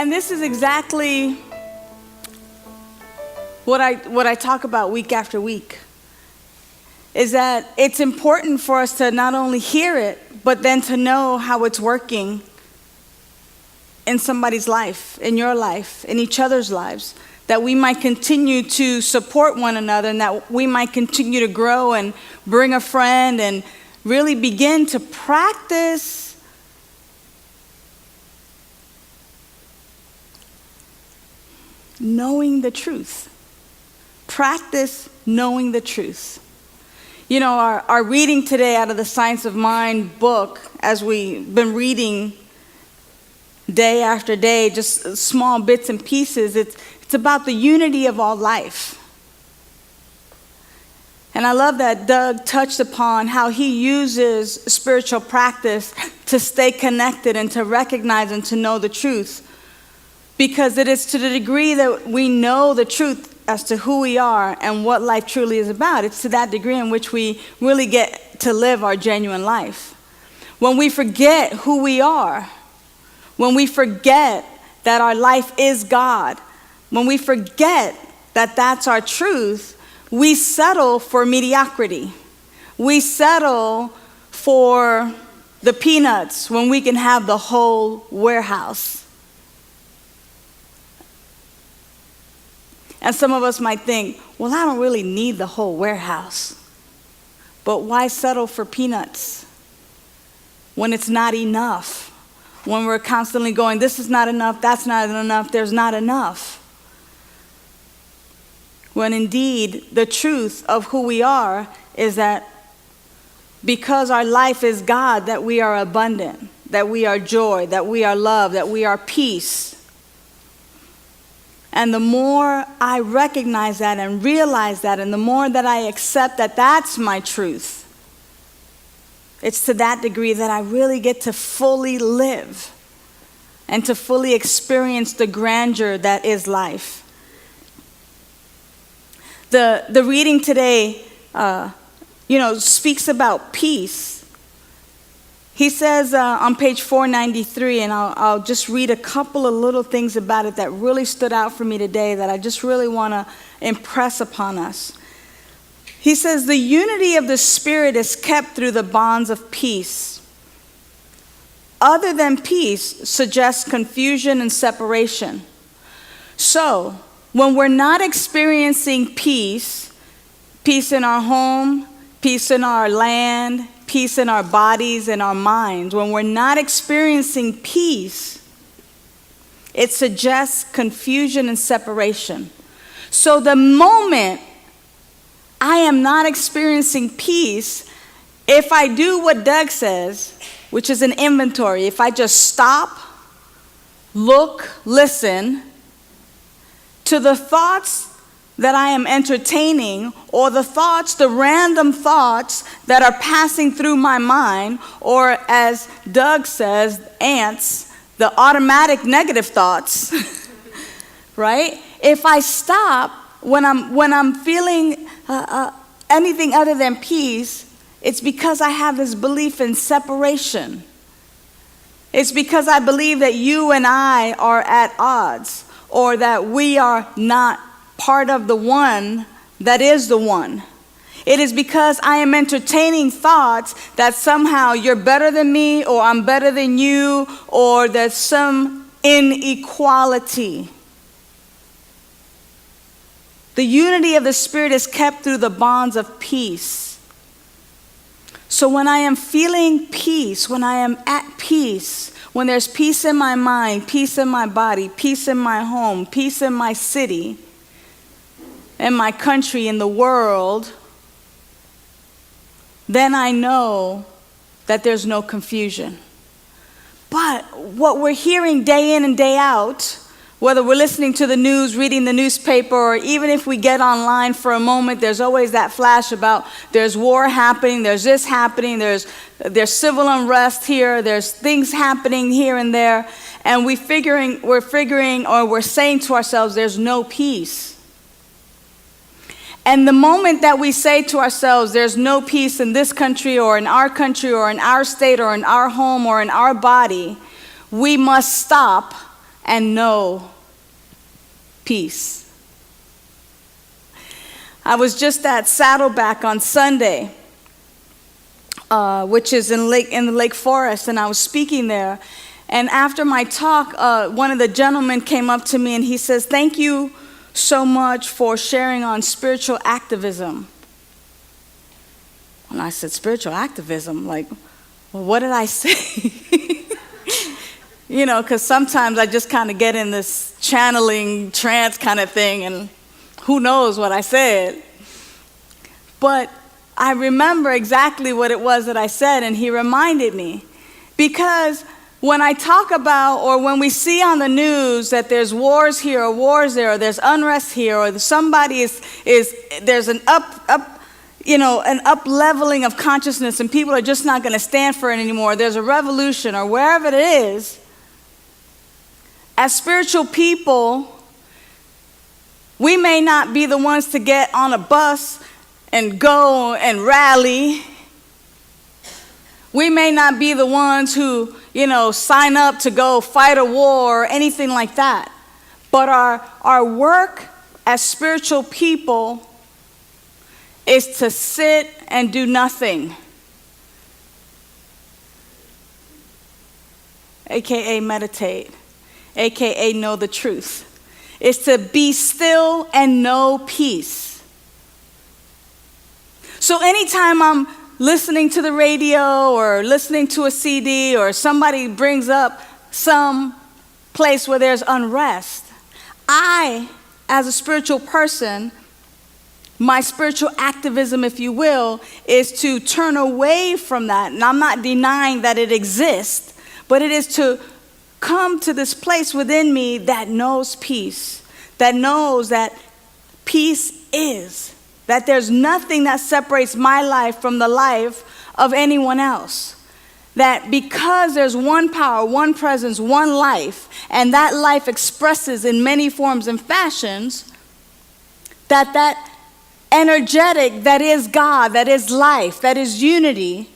And this is exactly what I talk about week after week, is that it's important for us to not only hear it, but then to know how it's working in somebody's life, in your life, in each other's lives, that we might continue to support one another, and that we might continue to grow and bring a friend and really begin to practice knowing the truth. Practice knowing the truth. You know, our reading today out of the Science of Mind book, as we've been reading day after day, just small bits and pieces, it's about the unity of all life. And I love that Doug touched upon how he uses spiritual practice to stay connected and to recognize and to know the truth. Because it is to the degree that we know the truth as to who we are and what life truly is about, it's to that degree in which we really get to live our genuine life. When we forget who we are, when we forget that our life is God, when we forget that that's our truth, we settle for mediocrity. We settle for the peanuts when we can have the whole warehouse. And some of us might think, well, I don't really need the whole warehouse. But why settle for peanuts when it's not enough? When we're constantly going, this is not enough, that's not enough, there's not enough. When indeed, the truth of who we are is that because our life is God, that we are abundant, that we are joy, that we are love, that we are peace. And the more I recognize that and realize that, and the more that I accept that that's my truth, it's to that degree that I really get to fully live and to fully experience the grandeur that is life. The reading today, speaks about peace. He says on page 493, and I'll just read a couple of little things about it that really stood out for me today that I just really want to impress upon us. He says, the unity of the Spirit is kept through the bonds of peace. Other than peace suggests confusion and separation. So, when we're not experiencing peace in our home, peace in our land, peace in our bodies and our minds, when we're not experiencing peace, it suggests confusion and separation. So the moment I am not experiencing peace, if I do what Doug says, which is an inventory, if I just stop, look, listen to the thoughts that I am entertaining, or the random thoughts that are passing through my mind, or as Doug says, ants, the automatic negative thoughts, right? If I stop when I'm feeling anything other than peace, it's because I have this belief in separation. It's because I believe that you and I are at odds, or that we are not part of the one that is the one. It is because I am entertaining thoughts that somehow you're better than me, or I'm better than you, or there's some inequality. The unity of the Spirit is kept through the bonds of peace. So when I am feeling peace, when I am at peace, when there's peace in my mind, peace in my body, peace in my home, peace in my city, in my country, in the world, then I know that there's no confusion. But what we're hearing day in and day out, whether we're listening to the news, reading the newspaper, or even if we get online for a moment, there's always that flash about there's war happening, there's this happening, there's civil unrest here, there's things happening here and there, and we're saying to ourselves, there's no peace. And the moment that we say to ourselves, there's no peace in this country, or in our state, or in our home, or in our body, we must stop and know peace. I was just at Saddleback on Sunday, which is in the Lake Forest, and I was speaking there. And after my talk, one of the gentlemen came up to me and he says, "Thank you so much for sharing on spiritual activism." And I said, "Spiritual activism? Like, well, what did I say?" You know, because sometimes I just kind of get in this channeling trance kind of thing, and who knows what I said. But I remember exactly what it was that I said, and he reminded me. Because when I talk about, or when we see on the news that there's wars here or wars there, or there's unrest here, or somebody there's an an up-leveling of consciousness and people are just not going to stand for it anymore, there's a revolution or wherever it is, as spiritual people, we may not be the ones to get on a bus and go and rally. We may not be the ones who, sign up to go fight a war or anything like that. But our work as spiritual people is to sit and do nothing, aka meditate, aka know the truth. It's to be still and know peace. So anytime I'm listening to the radio or listening to a CD or somebody brings up some place where there's unrest, I, as a spiritual person, my spiritual activism, if you will, is to turn away from that. And I'm not denying that it exists, but it is to come to this place within me that knows peace, that knows that peace is, that there's nothing that separates my life from the life of anyone else. That because there's one power, one presence, one life, and that life expresses in many forms and fashions, that energetic, that is God, that is life, that is unity,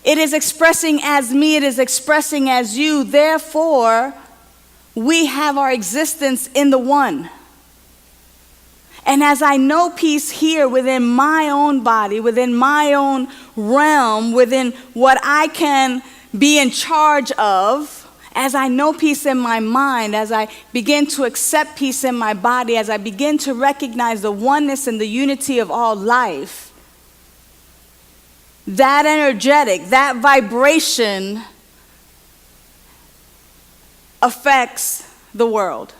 it is expressing as me, it is expressing as you. Therefore, we have our existence in the one. And as I know peace here within my own body, within my own realm, within what I can be in charge of, as I know peace in my mind, as I begin to accept peace in my body, as I begin to recognize the oneness and the unity of all life, that energetic, that vibration affects the world.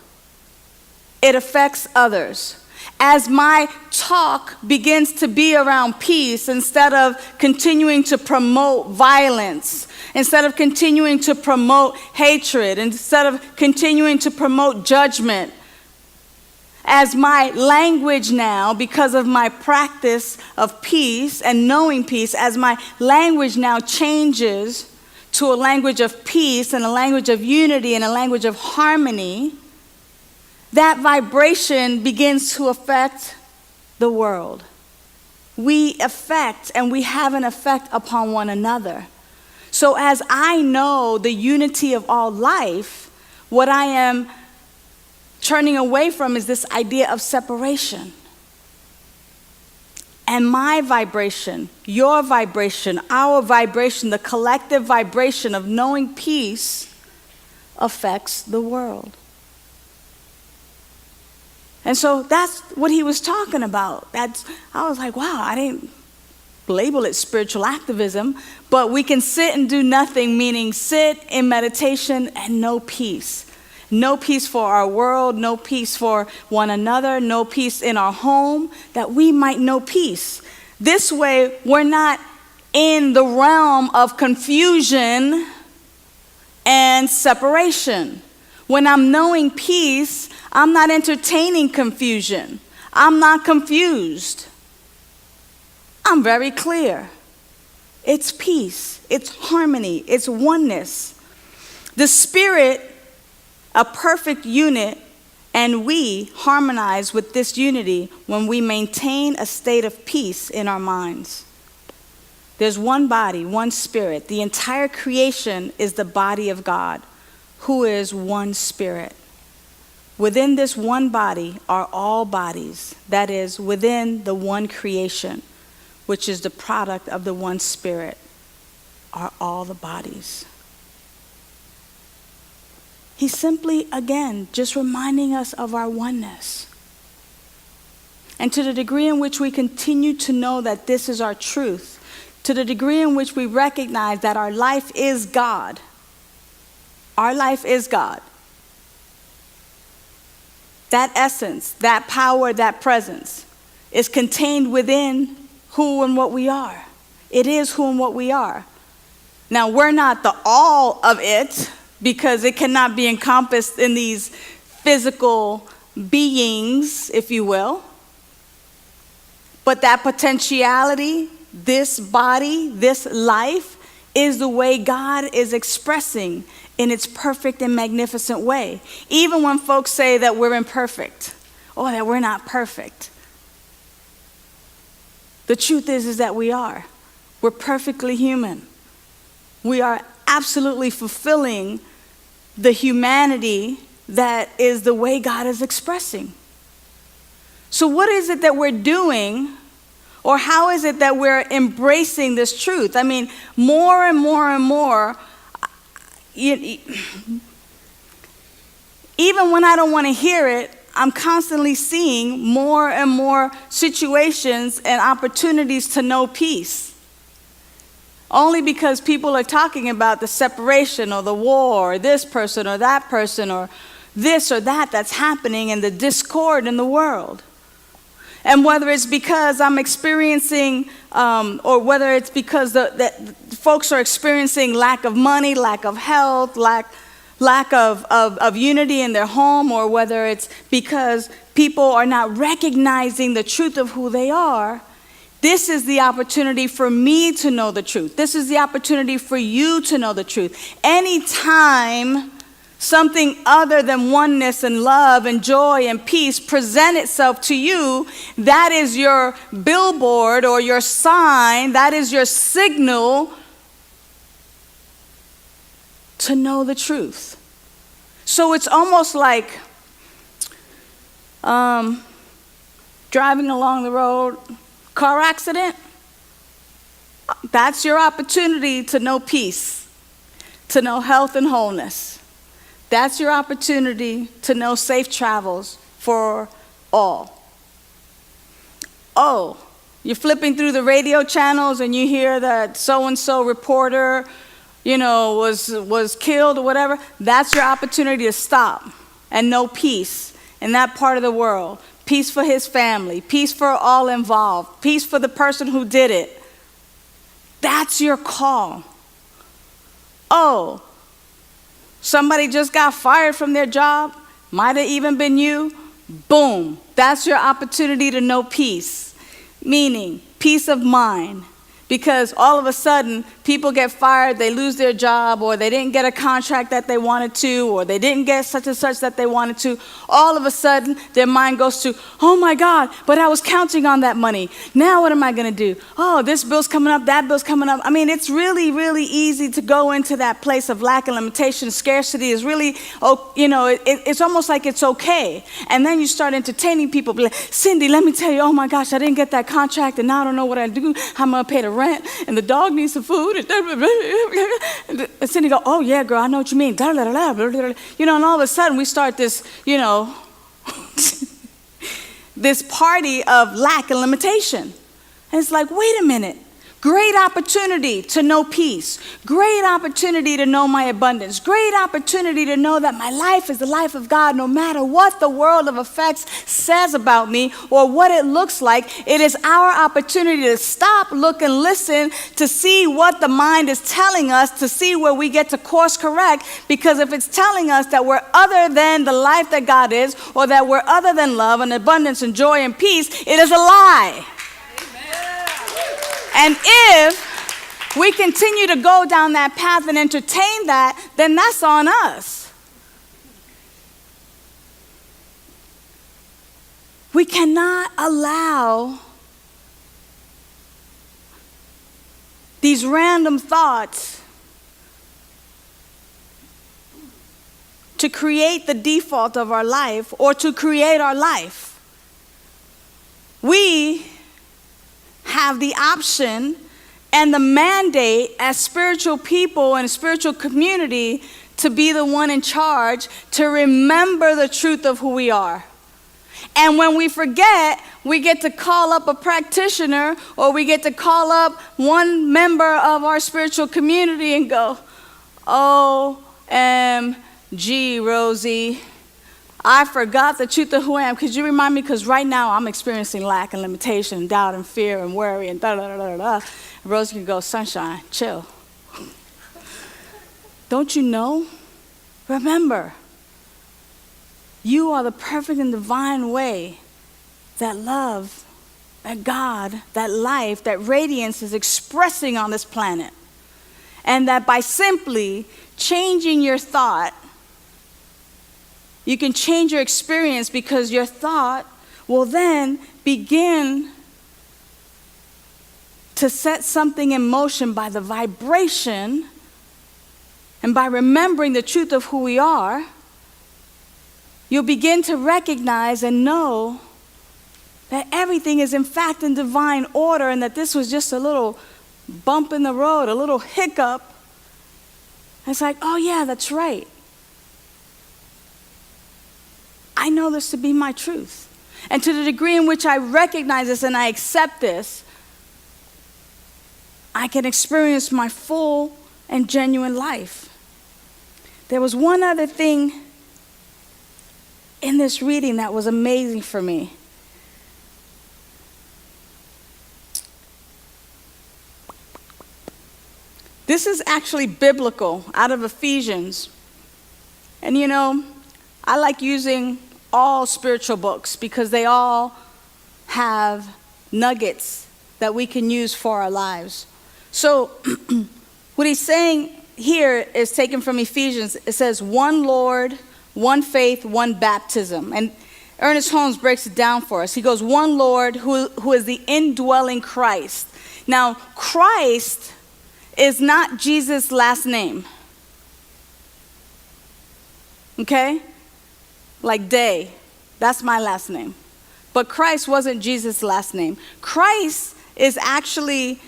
It affects others. As my talk begins to be around peace, instead of continuing to promote violence, instead of continuing to promote hatred, instead of continuing to promote judgment, as my language now, because of my practice of peace and knowing peace, as my language now changes to a language of peace and a language of unity and a language of harmony, that vibration begins to affect the world. We affect and we have an effect upon one another. So as I know the unity of all life, what I am turning away from is this idea of separation. And my vibration, your vibration, our vibration, the collective vibration of knowing peace affects the world. And so that's what he was talking about. I was like, wow, I didn't label it spiritual activism, but we can sit and do nothing, meaning sit in meditation and know peace. No peace for our world, no peace for one another, no peace in our home, that we might know peace. This way, we're not in the realm of confusion and separation. When I'm knowing peace, I'm not entertaining confusion. I'm not confused. I'm very clear. It's peace, it's harmony, it's oneness. The Spirit, a perfect unit, and we harmonize with this unity when we maintain a state of peace in our minds. There's one body, one spirit. The entire creation is the body of God, who is one spirit. Within this one body are all bodies, that is, within the one creation, which is the product of the one Spirit, are all the bodies. He's simply, again, just reminding us of our oneness. And to the degree in which we continue to know that this is our truth, to the degree in which we recognize that our life is God, our life is God. That essence, that power, that presence is contained within who and what we are. It is who and what we are. Now, we're not the all of it, because it cannot be encompassed in these physical beings, if you will. But that potentiality, this body, this life, is the way God is expressing in its perfect and magnificent way. Even when folks say that we're imperfect, or that we're not perfect. The truth is that we are. We're perfectly human. We are absolutely fulfilling the humanity that is the way God is expressing. So what is it that we're doing, or how is it that we're embracing this truth? I mean, more and more and more, even when I don't want to hear it, I'm constantly seeing more and more situations and opportunities to know peace. Only because people are talking about the separation or the war or this person or that person or this or that that's happening and the discord in the world. And whether it's because I'm experiencing, or whether it's because that folks are experiencing lack of money, lack of health, lack of unity in their home, or whether it's because people are not recognizing the truth of who they are, this is the opportunity for me to know the truth. This is the opportunity for you to know the truth. Anytime something other than oneness and love and joy and peace present itself to you, that is your billboard or your sign, that is your signal to know the truth. So it's almost like driving along the road, car accident. That's your opportunity to know peace, to know health and wholeness. That's your opportunity to know safe travels for all. Oh, you're flipping through the radio channels and you hear that so-and-so reporter, was killed or whatever. That's your opportunity to stop and know peace in that part of the world. Peace for his family, peace for all involved, peace for the person who did it. That's your call. Oh, somebody just got fired from their job, might have even been you. Boom, that's your opportunity to know peace, meaning peace of mind. Because all of a sudden, people get fired, they lose their job, or they didn't get a contract that they wanted to, or they didn't get such and such that they wanted to. All of a sudden, their mind goes to, oh my God, but I was counting on that money. Now what am I going to do? Oh, this bill's coming up, that bill's coming up. I mean, it's really, really easy to go into that place of lack and limitation. Scarcity is really, it's almost like it's okay. And then you start entertaining people. Like, Cindy, let me tell you, oh my gosh, I didn't get that contract, and now I don't know what I do. How am I going to pay the rent? And the dog needs some food. And Cindy go, oh yeah, girl, I know what you mean. And all of a sudden we start this, this party of lack and limitation. And it's like, wait a minute. Great opportunity to know peace. Great opportunity to know my abundance. Great opportunity to know that my life is the life of God, no matter what the world of effects says about me or what it looks like. It is our opportunity to stop, look, and listen to see what the mind is telling us, to see where we get to course correct. Because if it's telling us that we're other than the life that God is, or that we're other than love and abundance and joy and peace, it is a lie. And if we continue to go down that path and entertain that, then that's on us. We cannot allow these random thoughts to create the default of our life or to create our life. We have the option and the mandate as spiritual people and spiritual community to be the one in charge, to remember the truth of who we are. And when we forget, we get to call up a practitioner, or we get to call up one member of our spiritual community and go, OMG, Rosie, I forgot the truth of who I am. Could you remind me? Because right now I'm experiencing lack and limitation and doubt and fear and worry and da-da-da-da-da. Rosie can go, sunshine, chill. Don't you know? Remember, you are the perfect and divine way that love, that God, that life, that radiance is expressing on this planet. And that by simply changing your thought, you can change your experience, because your thought will then begin to set something in motion by the vibration. And by remembering the truth of who we are, you'll begin to recognize and know that everything is in fact in divine order, and that this was just a little bump in the road, a little hiccup. It's like, oh yeah, that's right. I know this to be my truth. And to the degree in which I recognize this and I accept this, I can experience my full and genuine life. There was one other thing in this reading that was amazing for me. This is actually biblical, out of Ephesians. And you know, I like using all spiritual books because they all have nuggets that we can use for our lives. So what he's saying here is taken from Ephesians. It says, one Lord, one faith, one baptism. And Ernest Holmes breaks it down for us. He goes, one Lord, who is the indwelling Christ. Now, Christ is not Jesus' last name. Okay? Like Day, that's my last name. But Christ wasn't Jesus' last name. Christ is actually,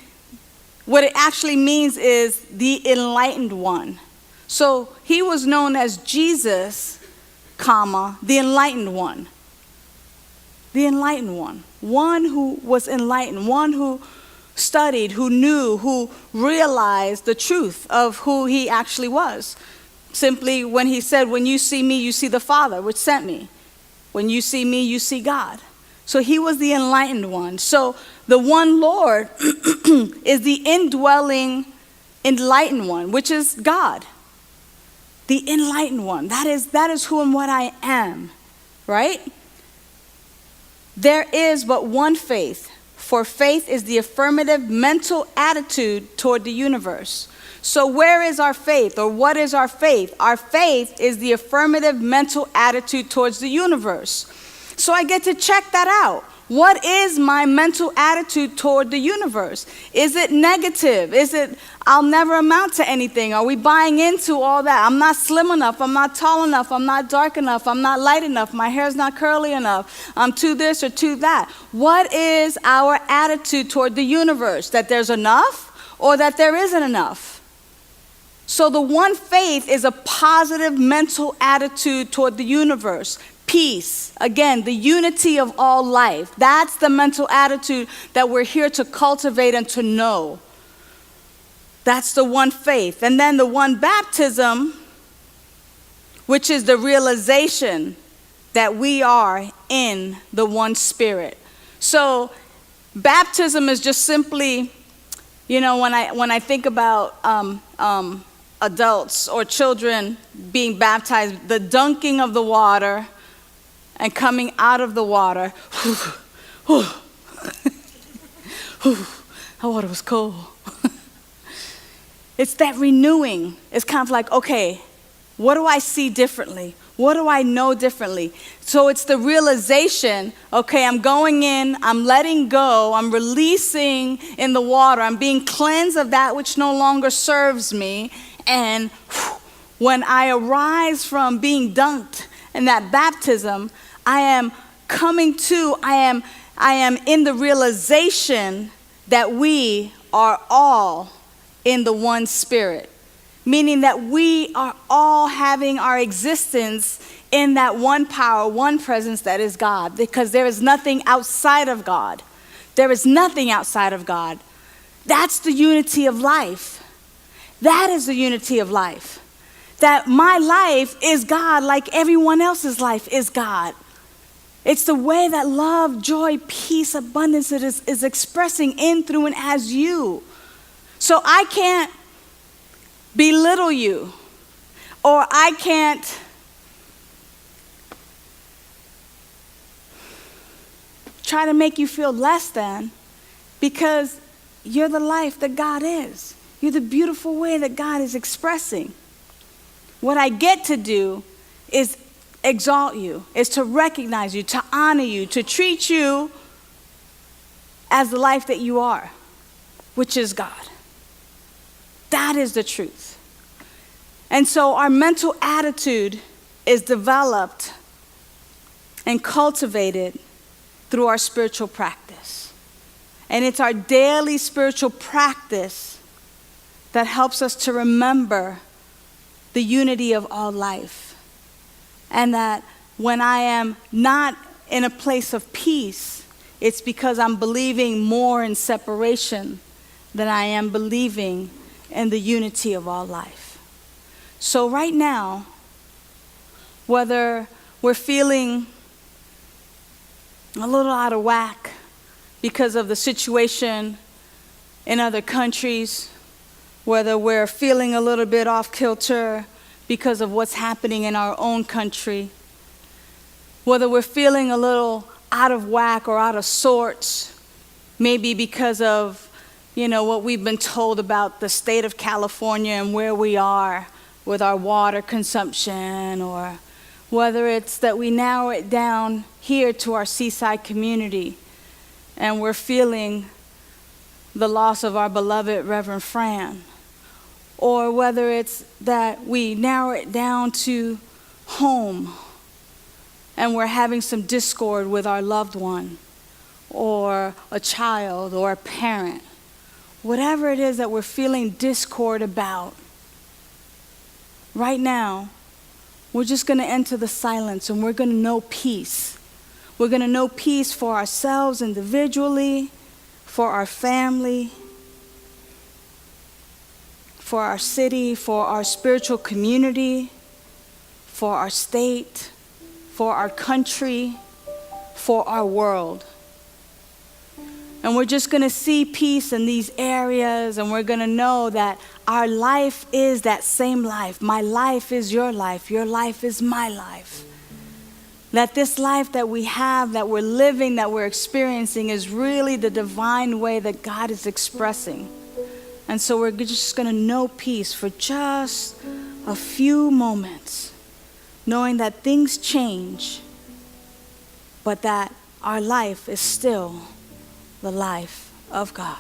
what it actually means is the enlightened one. So he was known as Jesus, comma, the enlightened one. The enlightened one. One who was enlightened, one who studied, who knew, who realized the truth of who he actually was. Simply when he said, when you see me, you see the Father, which sent me. When you see me, you see God. So he was the enlightened one. So the one Lord is the indwelling, enlightened one, which is God. The enlightened one. That is who and what I am, right? There is but one faith, for faith is the affirmative mental attitude toward the universe. So where is our faith, or what is our faith? Our faith is the affirmative mental attitude towards the universe. So I get to check that out. What is my mental attitude toward the universe? Is it negative? Is it, I'll never amount to anything? Are we buying into all that? I'm not slim enough. I'm not tall enough. I'm not dark enough. I'm not light enough. My hair's not curly enough. I'm too this or too that. What is our attitude toward the universe? That there's enough or that there isn't enough? So the one faith is a positive mental attitude toward the universe. Peace, again, the unity of all life. That's the mental attitude that we're here to cultivate and to know. That's the one faith. And then the one baptism, which is the realization that we are in the one Spirit. So baptism is just simply, you know, when I think about adults or children being baptized, the dunking of the water and coming out of the water. That water was cold. It's that renewing. It's kind of like, okay, what do I see differently? What do I know differently? So it's the realization, okay, I'm going in, I'm letting go, I'm releasing in the water, I'm being cleansed of that which no longer serves me, and When I arise from being dunked in that baptism, I am in the realization that we are all in the one Spirit, meaning that we are all having our existence in that one power, one presence that is God, because there is nothing outside of God. There is nothing outside of God. That's the unity of life. That is the unity of life. That my life is God like everyone else's life is God. It's the way that love, joy, peace, abundance is expressing in, through, and as you. So I can't belittle you, or I can't try to make you feel less than, because you're the life that God is. You're the beautiful way that God is expressing. What I get to do is exalt you, is to recognize you, to honor you, to treat you as the life that you are, which is God. That is the truth. And so our mental attitude is developed and cultivated through our spiritual practice. And it's our daily spiritual practice that helps us to remember the unity of all life. And that when I am not in a place of peace, it's because I'm believing more in separation than I am believing in the unity of all life. So right now, whether we're feeling a little out of whack because of the situation in other countries, whether we're feeling a little bit off kilter because of what's happening in our own country, whether we're feeling a little out of whack or out of sorts, maybe because of, what we've been told about the state of California and where we are with our water consumption, or whether it's that we narrow it down here to our seaside community and we're feeling the loss of our beloved Reverend Fran, or whether it's that we narrow it down to home and we're having some discord with our loved one or a child or a parent. Whatever it is that we're feeling discord about, right now, we're just going to enter the silence and we're going to know peace. We're going to know peace for ourselves individually, for our family, for our city, for our spiritual community, for our state, for our country, for our world. And we're just going to see peace in these areas, and we're going to know that our life is that same life. My life is your life is my life. That this life that we have, that we're living, that we're experiencing is really the divine way that God is expressing. And so we're just going to know peace for just a few moments, knowing that things change, but that our life is still the life of God.